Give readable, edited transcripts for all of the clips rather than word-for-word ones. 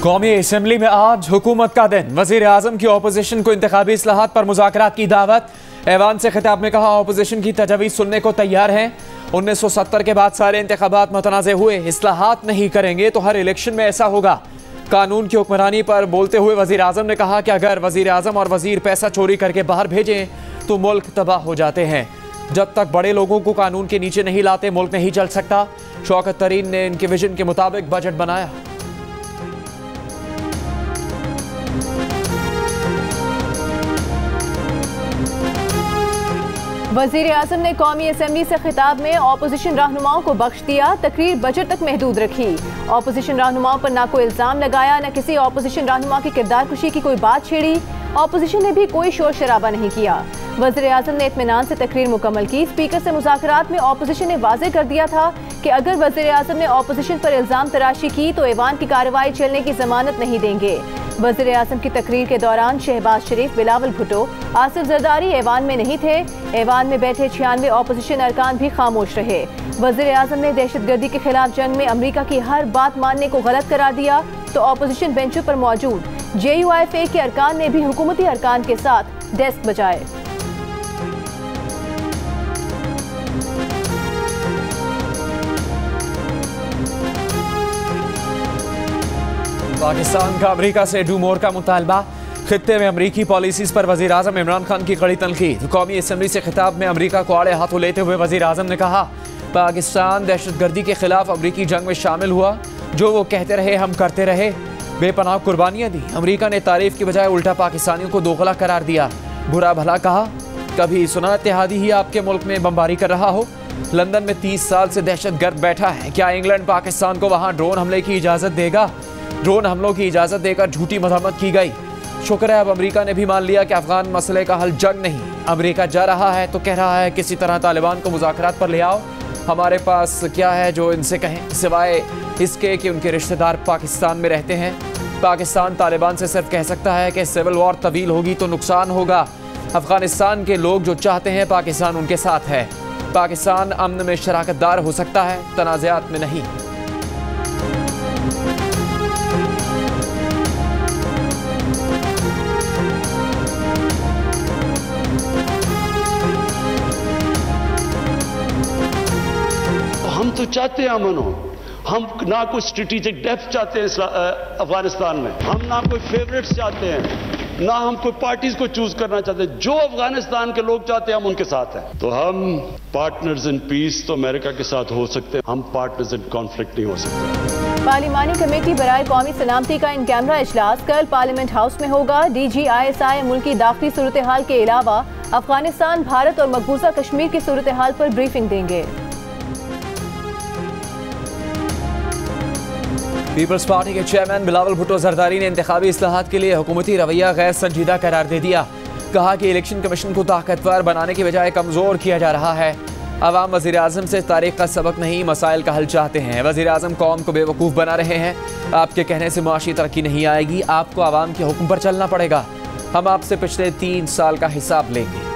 कौमी असम्बली में आज हुकूमत का दिन। वजीर आजम की अपोजिशन को इंतखाबी इस्लाहात पर मुज़ाकरात की दावत। ऐवान से खिताब में कहा, अपोजिशन की तजवीज़ सुनने को तैयार हैं। 1970 के बाद सारे इंतखाबात मुतनाज़े हुए, इस्लाहात नहीं करेंगे तो हर इलेक्शन में ऐसा होगा। कानून की हुक्मरानी पर बोलते हुए वजीर आजम ने कहा कि अगर वजीर आजम और वजीर पैसा चोरी करके बाहर भेजें तो मुल्क तबाह हो जाते हैं। जब तक बड़े लोगों को कानून के नीचे नहीं लाते मुल्क नहीं चल सकता। शौकत तरीन ने इनके विजन के मुताबिक बजट बनाया। वजीर आजम ने कौमी असम्बली से खिताब में ऑपोजिशन रहनुमाओं को बख्श दिया। तकरीर बजट तक महदूद रखी। ऑपोजिशन रहनुमाओं पर ना कोई इल्जाम लगाया, न किसी ऑपोजिशन रहनुमा की किरदार कुशी की कोई बात छेड़ी। ऑपोजिशन ने भी कोई शोर शराबा नहीं किया। वज़ीर आज़म ने इत्मीनान से तकरीर मुकम्मल की। स्पीकर से मुज़ाकरात में ऑपोजिशन ने वाज़ेह कर दिया था कि अगर वज़ीर आज़म ने ऑपोजिशन पर इल्ज़ाम तराशी की तो ऐवान की कार्रवाई चलने की जमानत नहीं देंगे। वज़ीर आज़म की तकरीर के दौरान शहबाज शरीफ, बिलावल भुट्टो, आसिफ जरदारी ऐवान में नहीं थे। ऐवान में बैठे 96 ऑपोजिशन अरकान भी खामोश रहे। वज़ीर आज़म ने दहशतगर्दी के खिलाफ जंग में अमरीका की हर बात मानने को गलत करार दिया तो ऑपोजिशन बेंचों पर मौजूद JUIFA के अरकान ने भी हुकूमती अरकान के साथ डेस्क बजाए। पाकिस्तान का अमरीका से डू मोर का मुतालबा। खित्ते में अमरीकी पॉलिसीज पर वजीर आजम इमरान खान की कड़ी तनकीद। कौमी असम्बली से खिताब में अमरीका को आड़े हाथों लेते हुए वजीर आजम ने कहा, पाकिस्तान दहशतगर्दी के खिलाफ अमरीकी जंग में शामिल हुआ। जो वो कहते रहे हम करते रहे। बेपनाह कुर्बानियां दी। अमरीका ने तारीफ की बजाय उल्टा पाकिस्तानियों को दोगला करार दिया। बुरा भला कहा। कभी सुना इत्तेहादी ही आपके मुल्क में बमबारी कर रहा हो। लंदन में 30 साल से दहशतगर्द बैठा है। क्या इंग्लैंड पाकिस्तान को वहां ड्रोन हमले की इजाजत देगा? ड्रोन हमलों की इजाजत देकर झूठी मजम्मत की गई। शुक्र है अब अमरीका ने भी मान लिया कि अफगान मसले का हल जंग नहीं। अमरीका जा रहा है तो कह रहा है किसी तरह तालिबान को मुज़ाकरात पर ले आओ। हमारे पास क्या है जो इनसे कहें, सिवाय इसके कि उनके रिश्तेदार पाकिस्तान में रहते हैं। पाकिस्तान तालिबान से सिर्फ कह सकता है कि सिविल वॉर तवील होगी तो नुकसान होगा। अफगानिस्तान के लोग जो चाहते हैं पाकिस्तान उनके साथ है। पाकिस्तान अमन में शराकतदार हो सकता है, तनाज़ात में नहीं। हम तो चाहते हैं अमन हो। हम ना कोई स्ट्रेटेजिक डेप्थ चाहते हैं अफगानिस्तान में। हम ना कोई फेवरेट्स चाहते हैं, ना हम कोई पार्टीज को चूज करना चाहते हैं। जो अफगानिस्तान के लोग चाहते हैं हम उनके साथ हैं। तो हम पार्टनर्स इन पीस तो अमेरिका के साथ हो सकते हैं, हम पार्टनर्स इन कॉन्फ्लिक्ट नहीं हो सकते। पार्लिमानी कमेटी बराए कौमी सलामती का इन कैमरा इजलास कल पार्लियामेंट हाउस में होगा। DGISI मुल्की दाखिली सूरत हाल के अलावा अफगानिस्तान, भारत और मकबूजा कश्मीर की सूरत हाल पर ब्रीफिंग देंगे। पीपल्स पार्टी के चेयरमैन बिलावल भुट्टो जरदारी ने इंतखाबी इस्लाहात के लिए हुकूमती रवैया गैर संजीदा करार दे दिया। कहा कि इलेक्शन कमीशन को ताकतवर बनाने की बजाय कमज़ोर किया जा रहा है। अवाम वज़ीर आज़म से तारीख का सबक नहीं, मसाइल का हल चाहते हैं। वज़ीर आज़म कौम को बेवकूफ़ बना रहे हैं। आपके कहने से मुआशी तरक्की नहीं आएगी, आपको आवाम के हुक्म पर चलना पड़ेगा। हम आपसे पिछले 3 साल का हिसाब लेंगे।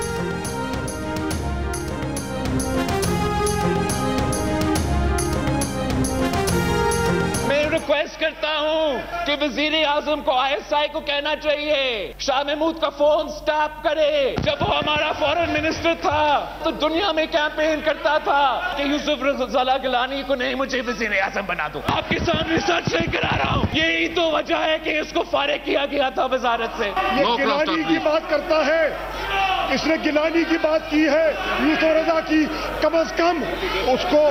रिक्वेस्ट करता हूं कि वजीर आजम को ISI को कहना चाहिए शाह महमूद का फोन स्टॉप करे। जब वो हमारा फॉरेन मिनिस्टर था तो दुनिया में कैंपेन करता था कि यूसुफ रज़ा गिलानी को नहीं, मुझे वजीर आजम बना दो। आपके सामने सच नहीं करा रहा हूं। यही तो वजह है कि इसको फारिग किया गया था वजारत से। ये गिलानी की बात करता है, इसने गिलानी की बात की है, यूसुफ रज़ा की। कम अज कम उसको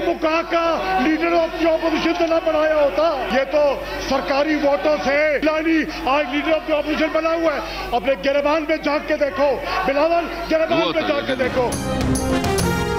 मुका का लीडर ऑफ द ऑपोजिशन तो ना बनाया होता। ये तो सरकारी वोटों से गिलानी आज लीडर ऑफ द ऑपोजिशन बना हुआ है। अपने गिरबान में झांक के देखो, बिलावल गिरबान में झांक के देखो।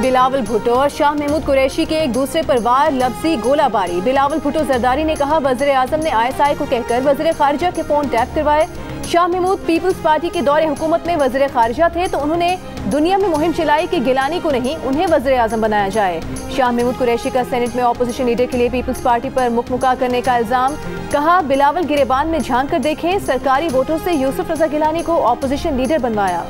बिलावल भुट्टो और शाह महमूद कुरैशी के एक दूसरे पर वार लफ्जी गोलाबारी। बिलावल भुट्टो जरदारी ने कहा, वज़ीर आज़म ने ISI को कहकर वज़ीर खारिजा के फोन टैप करवाए। शाह महमूद पीपल्स पार्टी के दौरे हुकूमत में वज़ीर खारिजा थे तो उन्होंने दुनिया में मुहिम चलाई कि गिलानी को नहीं, उन्हें वज़ीर आज़म बनाया जाए। शाह महमूद कुरैशी का सेनेट में ऑपोजिशन लीडर के लिए पीपल्स पार्टी पर मुकमुका करने का इल्जाम। कहा, बिलावल गिरेबान में झांक कर देखें, सरकारी वोटों से यूसुफ रज़ा गिलानी को ऑपोजिशन लीडर बनवाया।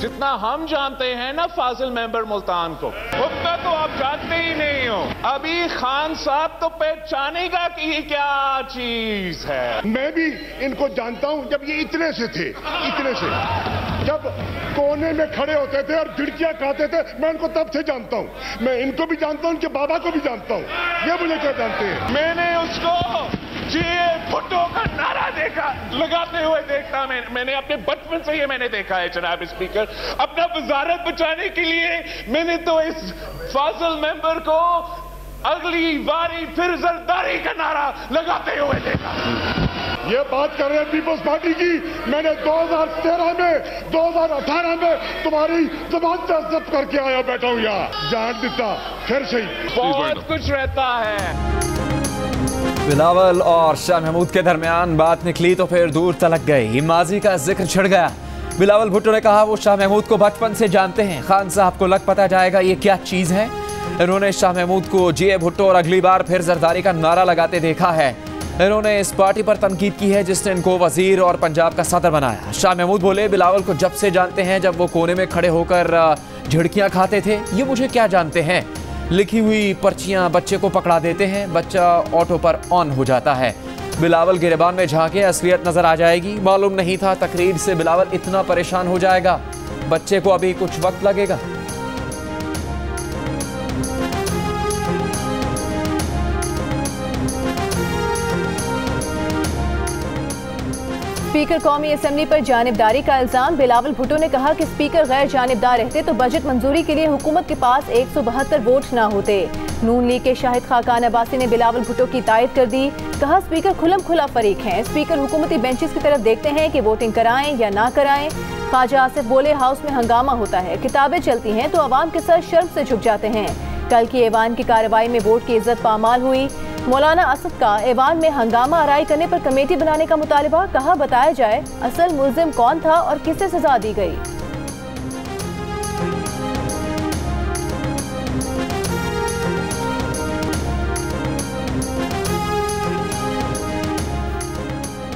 जितना हम जानते हैं ना फाजिल मेंबर मुल्तान को, उतना तो आप जानते ही नहीं हो। अभी खान साहब तो पहचानेगा कि ये क्या चीज है। मैं भी इनको जानता हूं, जब ये इतने से थे, इतने से, जब कोने में खड़े होते थे और भिड़कियां खाते थे, मैं इनको तब से जानता हूं। मैं इनको भी जानता हूं, उनके बाबा को भी जानता हूं। ये मुझे क्या जानते हैं। मैंने उसको भुट्टो का नारा देखा, लगाते हुए देखता। मैंने अपने बचपन से ये मैंने देखा है जनाब स्पीकर। अपना वजारत बचाने के लिए मैंने तो इस फाजिल मेंबर को अगली बारी फिर जरदारी का नारा लगाते हुए देखा। ये बात कर रहे हैं पीपल्स पार्टी की। मैंने 2013 में 2018 में तुम्हारी जमानत जब्त करके आया, बैठा हूं यहाँ, जान देता फिर सही। बहुत कुछ रहता है। बिलावल और शाह महमूद के दरमियान बात निकली तो फिर दूर तलक गई, माजी का जिक्र छिड़ गया। बिलावल भुट्टो ने कहा वो शाह महमूद को बचपन से जानते हैं, खान साहब को लग पता जाएगा ये क्या चीज है। इन्होंने शाह महमूद को जीए भुट्टो और अगली बार फिर जरदारी का नारा लगाते देखा है। इन्होंने इस पार्टी पर तनकीद की है जिसने इनको वजीर और पंजाब का सदर बनाया। शाह महमूद बोले बिलावल को जब से जानते हैं जब वो कोने में खड़े होकर झिड़कियां खाते थे। ये मुझे क्या जानते हैं, लिखी हुई पर्चियां बच्चे को पकड़ा देते हैं, बच्चा ऑटो पर ऑन हो जाता है। बिलावल गिरबान में झांके असलियत नजर आ जाएगी। मालूम नहीं था तकरीर से बिलावल इतना परेशान हो जाएगा, बच्चे को अभी कुछ वक्त लगेगा। स्पीकर कौमी असेंबली पर जानिबदारी का इल्जाम। बिलावल भुट्टो ने कहा कि स्पीकर गैर जानिबदार रहते तो बजट मंजूरी के लिए हुकूमत के पास 172 वोट न होते। नून लीग के शाहिद खाकान अब्बासी ने बिलावल भुट्टो की तायद कर दी। कहा स्पीकर खुलम खुला फरीक हैं, स्पीकर हुकूमती बेंचेस की तरफ देखते हैं कि वोटिंग कराएं या ना कराएं। ख्वाजा आसिफ बोले हाउस में हंगामा होता है, किताबें चलती हैं तो अवाम के सर शर्म से झुक जाते हैं। कल की ऐवान की कार्रवाई में वोट की इज्जत पामाल हुई। मौलाना असद का ऐवान में हंगामा आराई करने पर कमेटी बनाने का मुतालिबा। कहा बताया जाए असल मुल्जिम कौन था और किसे सजा दी गई।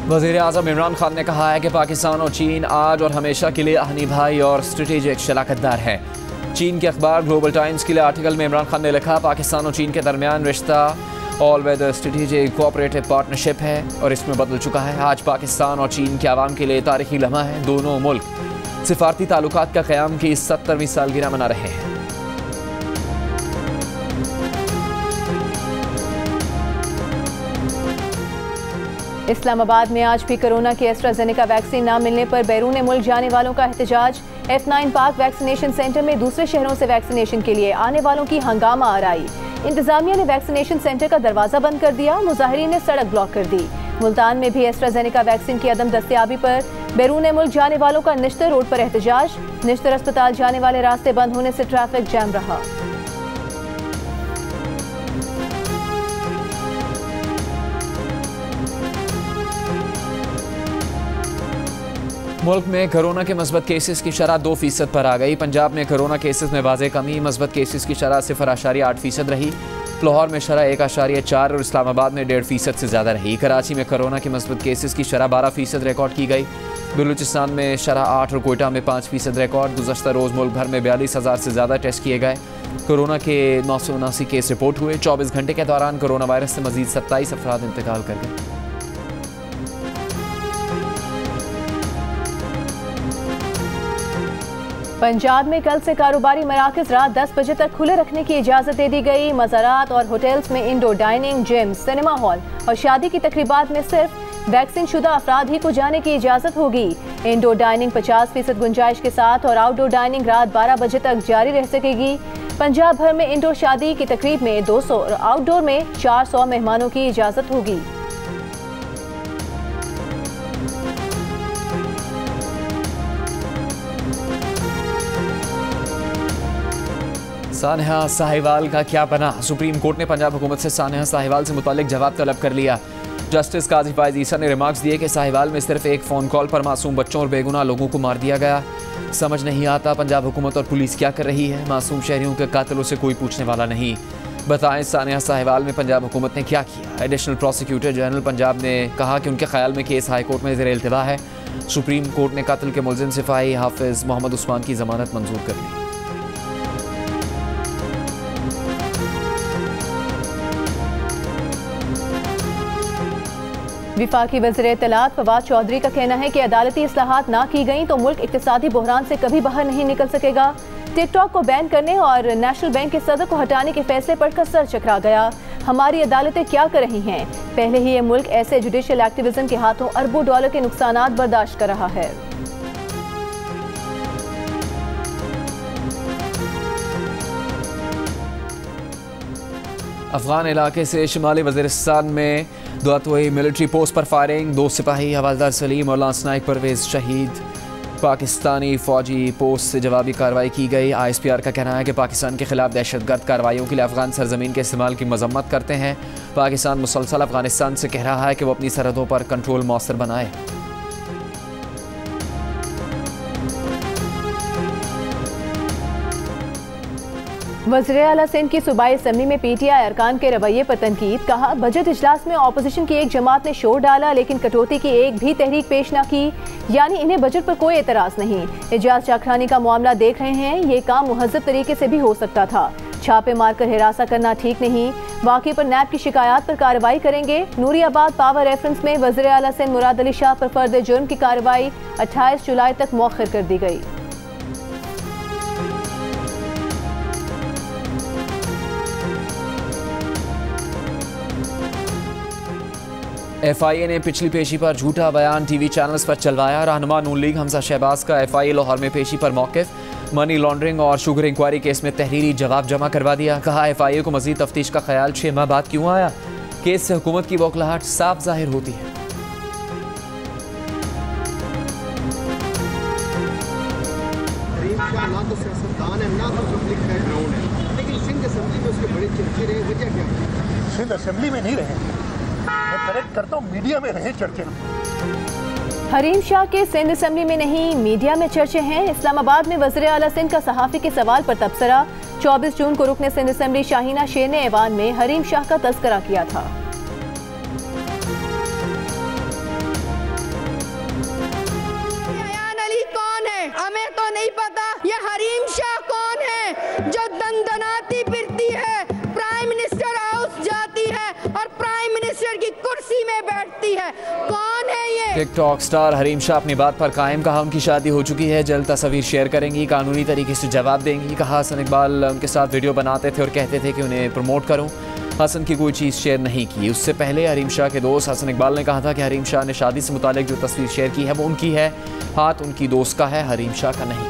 वज़ीर आज़म इमरान खान ने कहा है कि पाकिस्तान और चीन आज और हमेशा के लिए आहनी भाई और स्ट्रेटेजिक शराकतदार है। चीन के अखबार ग्लोबल टाइम्स के लिए आर्टिकल में इमरान खान ने लिखा पाकिस्तान और चीन के दरमियान रिश्ता all weather strategic cooperative partnership है और इसमें बदल चुका है। आज पाकिस्तान और चीन के आवाम के लिए तारीखी लम्हा है। दोनों मुल्क सिफारती ताल्लुकात का क़याम की 70वीं सालगिरह मना रहे हैं। इस्लामाबाद में आज भी कोरोना की एस्ट्राजेनेका वैक्सीन न मिलने पर बैरून मुल्क जाने वालों का एहतजाज। F9 पार्क वैक्सीनेशन सेंटर में दूसरे शहरों से वैक्सीनेशन के लिए आने वालों की हंगामा आराई। इंतजामिया ने वैक्सीनेशन सेंटर का दरवाजा बंद कर दिया, मुजाहिरीन ने सड़क ब्लॉक कर दी। मुल्तान में भी एस्ट्राजेनेका वैक्सीन की अदम दस्तयाबी पर बैरून मुल्क जाने वालों का निश्तर रोड पर एहतजाज। निश्तर अस्पताल जाने वाले रास्ते बंद होने से ट्रैफिक जैम रहा। मुल्क में कोरोना के मस्बत केसेस की शरह 2% पर आ गई। पंजाब में कोरोना केसेस में वाज़े कमी, मस्बत केसेस की शरह 0.8% रही। लाहौर में शरह 1.4 और इस्लामाबाद में 1.5% से ज़्यादा रही। कराची में कोरोना के मस्बत केसेस की शरह 12% रिकॉर्ड की गई। बलूचिस्तान में शरह 8 और कोयटा में 5% रिकॉर्ड। गुज़श्ता रोज़ मुल्क भर में 42,000 से ज़्यादा टेस्ट किए गए। कोरोना के 979 केस रिपोर्ट हुए। 24 घंटे के दौरान कोरोना वायरस से मजीद 27 अफराद इंतकाल कर गए। पंजाब में कल से कारोबारी मराकज़ रात 10 बजे तक खुले रखने की इजाज़त दे दी गई। मज़ारात और होटल्स में indoor dining, gym, cinema hall और शादी की तकरीबात में सिर्फ वैक्सीन शुदा अफराद ही को जाने की इजाज़त होगी। इंडोर डाइनिंग 50% गुंजाइश के साथ और आउटडोर डाइनिंग रात 12 बजे तक जारी रह सकेगी। पंजाब भर में इंडोर शादी की तकरीब में 200 और आउटडोर में 400 मेहमानों की इजाज़त होगी। सानिया साहिवाल का क्या बना? सुप्रीम कोर्ट ने पंजाब हुकूमत से सानिया साहिवाल से मुतालिक जवाब तलब कर लिया। जस्टिस काजी फायज ईसा ने रिमार्क्स दिए कि साहिवाल में सिर्फ एक फ़ोन कॉल पर मासूम बच्चों और बेगुनाह लोगों को मार दिया गया। समझ नहीं आता पंजाब हुकूमत और पुलिस क्या कर रही है। मासूम शहरियों के कातिलों से कोई पूछने वाला नहीं। बताएं सानिया साहिवाल में पंजाब हुकूमत ने क्या किया। एडिशनल प्रोसिक्यूटर जनरल पंजाब ने कहा कि उनके ख्याल में केस हाई कोर्ट में ज़ेर इल्तिवा है। सुप्रीम कोर्ट ने कत्ल के मुलजिम सिपाही हाफिज मोहम्मद उस्मान की जमानत मंजूर कर ली। विफाकी वज़ीर इत्तलात फवाद चौधरी का कहना है कि अदालती इस्लाहात ना की गई तो मुल्क इक्तिसादी बहरान से कभी बाहर नहीं निकल सकेगा। टिकटॉक को बैन करने और नेशनल बैंक के सदर को हटाने के फैसले पर सर चकरा गया। हमारी अदालतें क्या कर रही हैं? पहले ही ये मुल्क ऐसे जुडिशियल एक्टिविज्म के हाथों अरबों डॉलर के नुकसानात बर्दाश्त कर रहा है। अफगान इलाके से शुमाली वज़ीरिस्तान में दुआतोई मिलिट्री पोस्ट पर फायरिंग, 2 सिपाही हवालदार सलीम और लांस नाइक परवेज शहीद। पाकिस्तानी फौजी पोस्ट से जवाबी कार्रवाई की गई। ISPR का कहना है कि पाकिस्तान के खिलाफ दहशतगर्द कार्रवाइयों के लिए अफगान सरजमीन के इस्तेमाल की मजम्मत करते हैं। पाकिस्तान मुसलसल अफगानिस्तान से कह रहा है कि वो अपनी सरहदों पर कंट्रोल मौसर बनाए। वज़ीर आला सिंध की सूबाई असम्बली में PTI अरकान के रवैये पर तनकीद। कहा बजट इजलास में अपोजिशन की एक जमात ने शोर डाला लेकिन कटौती की एक भी तहरीक पेश न की, यानी इन्हें बजट पर कोई एतराज नहीं। एजाज चाखरानी का मामला देख रहे हैं, ये काम मुहज़्ज़ब तरीके से भी हो सकता था। छापे मारकर हिरासा करना ठीक नहीं। वाक़ई पर नैब की शिकायत पर कार्रवाई करेंगे। नूरियाबाद पावर रेफरेंस में वज़ीर आला सिंध मुराद अली शाह पर फर्द जुर्म की कार्रवाई 28 जुलाई तक मौखर कर दी गई। FIA ने पिछली पेशी पर झूठा बयान TV चैनल्स पर चलवाया। रहनुमा नून लीग हमजा शहबाज का FIA लाहौर में पेशी पर मौक़िफ़। मनी लॉन्ड्रिंग और शुगर इंक्वायरी केस में तहरीरी जवाब जमा करवा दिया। कहा FIA को मज़ीद तफ्तीश का ख्याल 6 माह बाद क्यों आया? केस से हुकूमत की बौखलाहट साफ जाहिर होती है। ना तो सियासतदान है, ना तो पब्लिक बैकग्राउंड है, लेकिन सिंध असेंबली में उसके बड़े चर्चे रहे। वजह क्या? सिंध असेंबली में नहीं रहे, मैं करेक्ट करता हूँ, मीडिया में रहे चर्चे। हरीम शाह के सिंध असेंबली में नहीं, मीडिया में चर्चे हैं। इस्लामाबाद में वज़ीर आला सिंध का सहाफ़ी के सवाल पर तबसरा। 24 जून को रुकने सिंध असेंबली शाहीना शेर ने ऐवान में हरीम शाह का तज़किरा किया था। हमें तो नहीं पता ये हरीम शाह कौन है जो दंदनाती फिरती है, प्राइम मिनिस्टर हाउस जाती है और प्राइम मिनिस्टर की कुर्सी में बैठती है। कौन है ये? टिकटॉक स्टार हरीम शाह अपनी बात पर कायम। कहा उनकी शादी हो चुकी है, जल्द तस्वीर शेयर करेंगी, कानूनी तरीके से जवाब देंगी। कहा हसन इकबाल उनके साथ वीडियो बनाते थे और कहते थे कि उन्हें प्रमोट करूं। हसन की कोई चीज़ शेयर नहीं की। उससे पहले हरीम शाह के दोस्त हसन इकबाल ने कहा था कि हरीम शाह ने शादी से मुतालिक जो तस्वीर शेयर की है वो उनकी है, हाथ उनकी दोस्त का है, हरीम शाह का नहीं।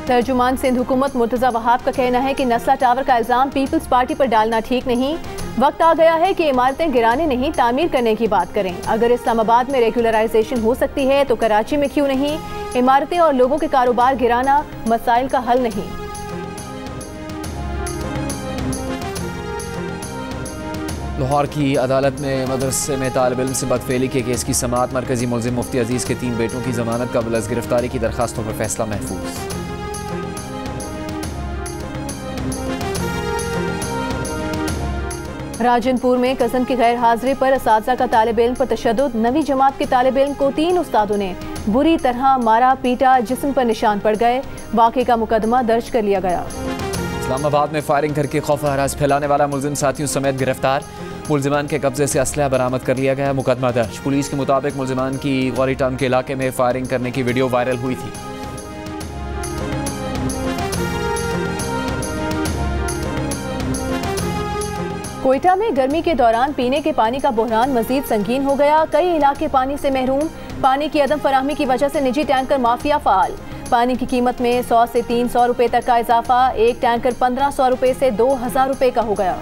तर्जुमान सिंध हुकूमत मुर्तज़ा वहाब का कहना है कि नस्ला टावर का इल्ज़ाम पीपल्स पार्टी पर डालना ठीक नहीं। वक्त आ गया है कि इमारतें गिराने नहीं तामीर करने की बात करें। अगर इस्लामाबाद में रेगुलराइजेशन हो सकती है तो कराची में क्यों नहीं? इमारतें और लोगों के कारोबार गिराना मसाइल का हल नहीं। लाहौर की अदालत में मदरसे में तालिब इल्म से बदफेली के केस की समाअत। मरकजी मुल्जिम मुफ्ती अजीज़ के 3 बेटों की जमानत कबल अज़ गिरफ्तारी की दरखास्तों पर फैसला महफूज। राजनपुर में कसम की गैर हाजिरी पर असातिज़ा का तालिब इल्म पर तशद्दुद। 9वीं जमात के तालिब इल्म को 3 उस्तादों ने बुरी तरह मारा पीटा, जिस्म पर निशान पड़ गए। वाक़े का मुकदमा दर्ज कर लिया गया। इस्लामाबाद में फायरिंग करके खौफ हरास फैलाने वाला मुलजिम साथियों समेत गिरफ्तार। मुलजिमान के कब्जे से असलहा बरामद कर लिया गया, मुकदमा दर्ज। पुलिस के मुताबिक मुलजिमान की गौरी टाउन के इलाके में फायरिंग करने की वीडियो वायरल हुई थी। कोयटा में गर्मी के दौरान पीने के पानी का बहरान मजीद संगीन हो गया। कई इलाके पानी से महरूम। पानी की अदम फराहमी की वजह से निजी टैंकर माफिया फाल। पानी की कीमत में 100 से 300 रुपए तक का इजाफा। एक टैंकर 1500 रुपए से 2000 रुपए का हो गया।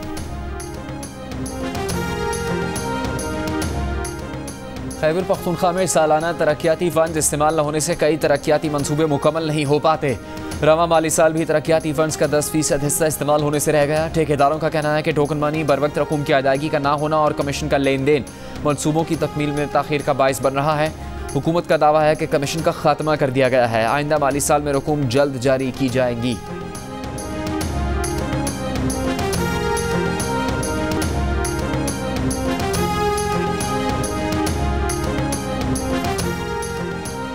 खैबर पख्तूनख्वा में सालाना तरक्याती फंड इस्तेमाल न होने से कई तरक्याती मंसूबे मुकम्मल नहीं हो पाते। रवा माली साल भी तरक्याती फंड्स का 10% हिस्सा इस्तेमाल होने से रह गया। ठेकेदारों का कहना है कि टोकन मनी, बर वक्त रकूम की अदायगी का ना होना और कमीशन का लेन देन मनसूबों की तकमील में ताखीर का बाइस बन रहा है। हुकूमत का दावा है कि कमीशन का खात्मा कर दिया गया है। आइंदा माली साल में रकूम जल्द जारी की जाएंगी।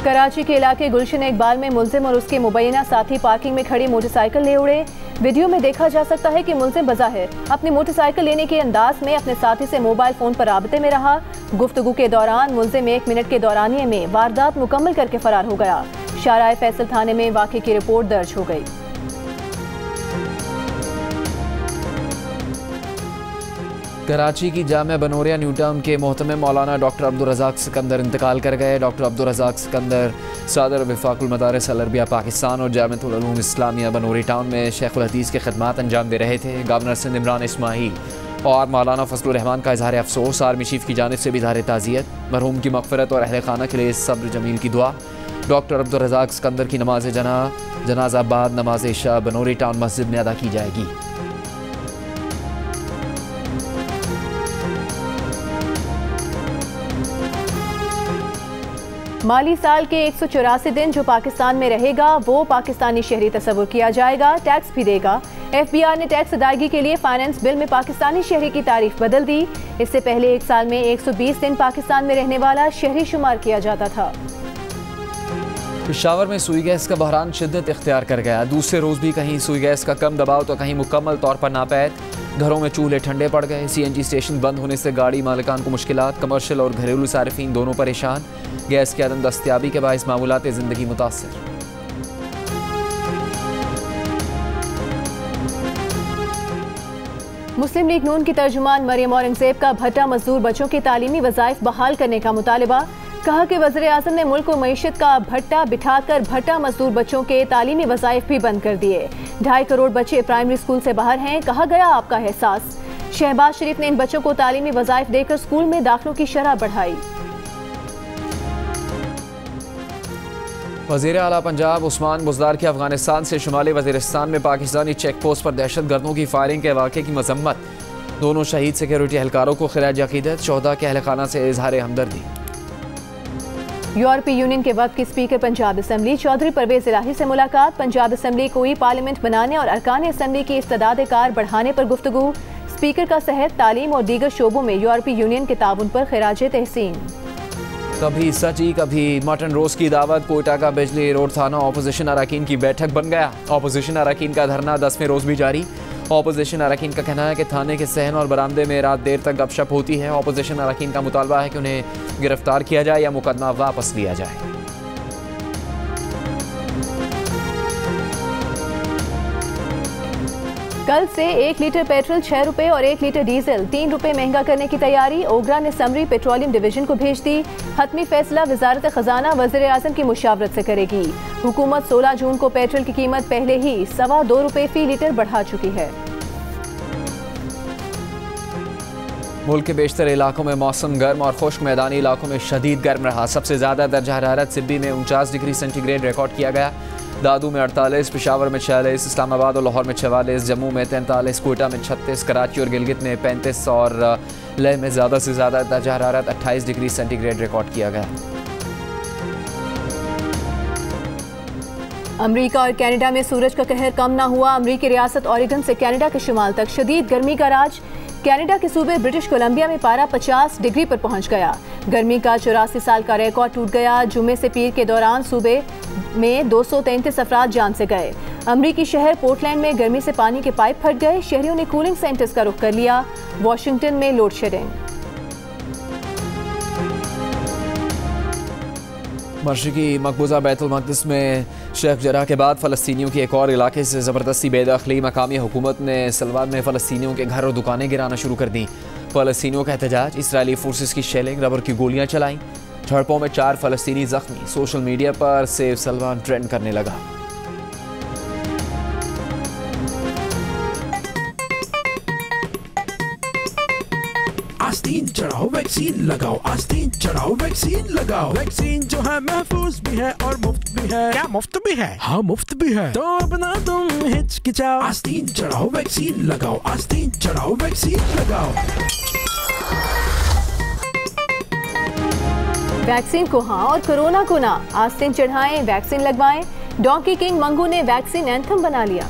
कराची के इलाके गुलशन इकबाल में मुलजिम और उसके मुबैना साथी पार्किंग में खड़ी मोटरसाइकिल ले उड़े। वीडियो में देखा जा सकता है कि मुलजिम बज़ाहिर अपनी मोटरसाइकिल लेने के अंदाज में अपने साथी से मोबाइल फोन पर राबते में रहा। गुफ्तगू के दौरान मुलजिम 1 मिनट के दौरानिये में वारदात मुकम्मल करके फरार हो गया। शाहराह फैसल थाने में वाक़े की रिपोर्ट दर्ज हो गई। कराची की जामिया बनोरिया न्यू टाउन के मोहतमिम मौलाना डॉक्टर अब्दुल रज़ाक सिकंदर इंतकाल कर गए। डॉक्टर अब्दुल रज़ाक सिकंदर सदर वफाकुल मदारिस अल अरबिया पाकिस्तान और जामिअतुल उलूम इस्लामिया बनोरी टाउन में शेखुल हदीस के खिदमात अंजाम दे रहे थे। गवर्नर सिंध इमरान इस्माइल और मौलाना फजलुर रहमान का इजहार अफसोस। आर्मी चीफ की जानिब से भी इजहार ताज़ियत। मरहूम की मग़फ़िरत और अहले खाना के लिए सब्र जमील की दुआ। डॉक्टर अब्दुल रज़ाक सिकंदर की नमाज जनाजा बाद नमाज इशा बनोरी टाउन मस्जिद में अदा की जाएगी। माली साल के 184 दिन जो पाकिस्तान में रहेगा वो पाकिस्तानी शहरी तस्वुर किया जाएगा, टैक्स भी देगा। FBI ने टैक्स अदायगी के लिए फाइनेंस बिल में पाकिस्तानी शहरी की तारीफ बदल दी। इससे पहले एक साल में 120 दिन पाकिस्तान में रहने वाला शहरी शुमार किया जाता था। पेशावर में सुई गैस का बहरान शिद्दत इख्तियार कर गया। दूसरे रोज़ भी कहीं सुई गैस का कम दबाव तो कहीं मुकम्मल तौर पर नापैद। घरों में चूल्हे ठंडे पड़ गए। CNG स्टेशन बंद होने से गाड़ी मालिकान को मुश्किलात। कमर्शियल और घरेलू सारिफीन दोनों परेशान। गैस की अदम दस्तयाबी के बाइस मामूलात ज़िंदगी मुतासर। मुस्लिम लीग नून की तर्जुमान मरियम औरंगजेब का भट्टा मजदूर बच्चों के तालीमी वज़ाइफ बहाल करने का मुतालबा। कहा कि वज़ीर आज़म ने मुल्क को मईशत का भट्टा बिठाकर भट्टा मजदूर बच्चों के तालीमी वज़ाइफ भी बंद कर दिए। 2.5 करोड़ बच्चे प्राइमरी स्कूल से बाहर हैं। कहा गया आपका एहसास। शहबाज शरीफ ने इन बच्चों को तालीमी वज़ाइफ देकर स्कूल में दाखिलों की शरह बढ़ाई। वज़ीर आला पंजाब उस्मान बुज़दार की अफगानिस्तान से शुमाली वज़ीरिस्तान में पाकिस्तानी चेक पोस्ट पर दहशत गर्दों की फायरिंग के वाक़े की मजम्मत। दोनों शहीद सिक्योरिटी एहलकारों को खिराज अक़ीदत। 14 के अहलखाना से इजहार हमदर्दी। यूरोपीय यूनियन के वक्त की स्पीकर पंजाब असम्बली चौधरी परवेज इलाही से मुलाकात। पंजाब असम्बली को पार्लियामेंट बनाने और अरकान असम्बली की इस्तेदाद कार बढ़ाने पर गुफ्तगू। स्पीकर का सेहत, तालीम और दीगर शोबों में यूरोपीय यूनियन के ताउन पर खिराज तहसीन। कभी सची कभी मटन रोज की दावत। कोयटा का बिजली रोड थाना ऑपोजिशन अरकान की बैठक बन गया। ऑपोजिशन अरकान का धरना 10वें रोज भी जारी। ऑपोजिशन अरकान का कहना है कि थाने के सहन और बरामदे में रात देर तक गपशप होती है। ऑपोजिशन अरकान का मुतालबा है कि उन्हें गिरफ्तार किया जाए या मुकदमा वापस लिया जाए। कल से 1 लीटर पेट्रोल 6 रुपए और 1 लीटर डीजल 3 रुपए महंगा करने की तैयारी। ओगरा ने समरी पेट्रोलियम डिवीजन को भेज दी। हतमी फैसला वजारत खजाना वज़ीर आज़म की मुशावरत से करेगी। हुकूमत 16 जून को पेट्रोल की कीमत पहले ही 2.25 रुपए फी लीटर बढ़ा चुकी है। मुल्क के बेशतर इलाकों में मौसम गर्म और खुश्क, मैदानी इलाकों में शदीद गर्म रहा। सबसे ज़्यादा दर्जा हरारत सिब्बी में 49 डिग्री सेंटीग्रेड रिकॉर्ड किया गया। दादू में 48, पेशावर में 46, इस्लामाबाद और लाहौर में 44, जम्मू में 43, कोयटा में 36, कराची और गिलगित में 35 और लेह में ज़्यादा से ज़्यादा दर्जा हरारत 28 डिग्री सेंटीग्रेड रिकॉर्ड किया गया। अमेरिका और कनाडा में सूरज का कहर कम ना हुआ। अमेरिकी रियासत ओरेगन से कनाडा के शुमाल तक शदीद गर्मी का राज। कनाडा के सूबे ब्रिटिश कोलंबिया में पारा 50 डिग्री पर पहुंच गया। गर्मी का 84 साल का रिकॉर्ड टूट गया। जुमे से पीर के दौरान सूबे में 233 अफराद जान से गए। अमरीकी शहर पोर्टलैंड में गर्मी से पानी के पाइप फट गए। शहरियों ने कूलिंग सेंटर्स का रुख कर लिया। वॉशिंगटन में लोड शेडिंग। मशरिकी मकबूजा बैतुल मक़दिस में शेख जराह के बाद फ़लस्तीनियों के एक और इलाके से ज़बरदस्ती बेदखली। मकामी हुकूमत ने सलवान में फ़लस्तीनियों के घर और दुकानें गिराना शुरू कर दी। फ़लस्तीनियों का एहतजाज, इसराइली फोर्सेस की शेलिंग, रबर की गोलियां चलाईं। झड़पों में 4 फ़लस्तीनी ज़ख्मी। सोशल मीडिया पर सेव सलवान ट्रेंड करने लगा। आस्तीन चढ़ाओ वैक्सीन लगाओ, आस्तीन चढ़ाओ वैक्सीन लगाओ। वैक्सीन जो है महफूज भी है और मुफ्त भी है। क्या मुफ्त भी है? हाँ मुफ्त भी है। तो अपना तुम हिचकिचाओ, आस्तीन चढ़ाओ वैक्सीन लगाओ, आस्तीन चढ़ाओ वैक्सीन लगाओ। वैक्सीन को हाँ और कोरोना को ना, आस्तीन चढ़ाएं, वैक्सीन लगवाएं। डोंकी किंग मंगू ने वैक्सीन एंथम बना लिया।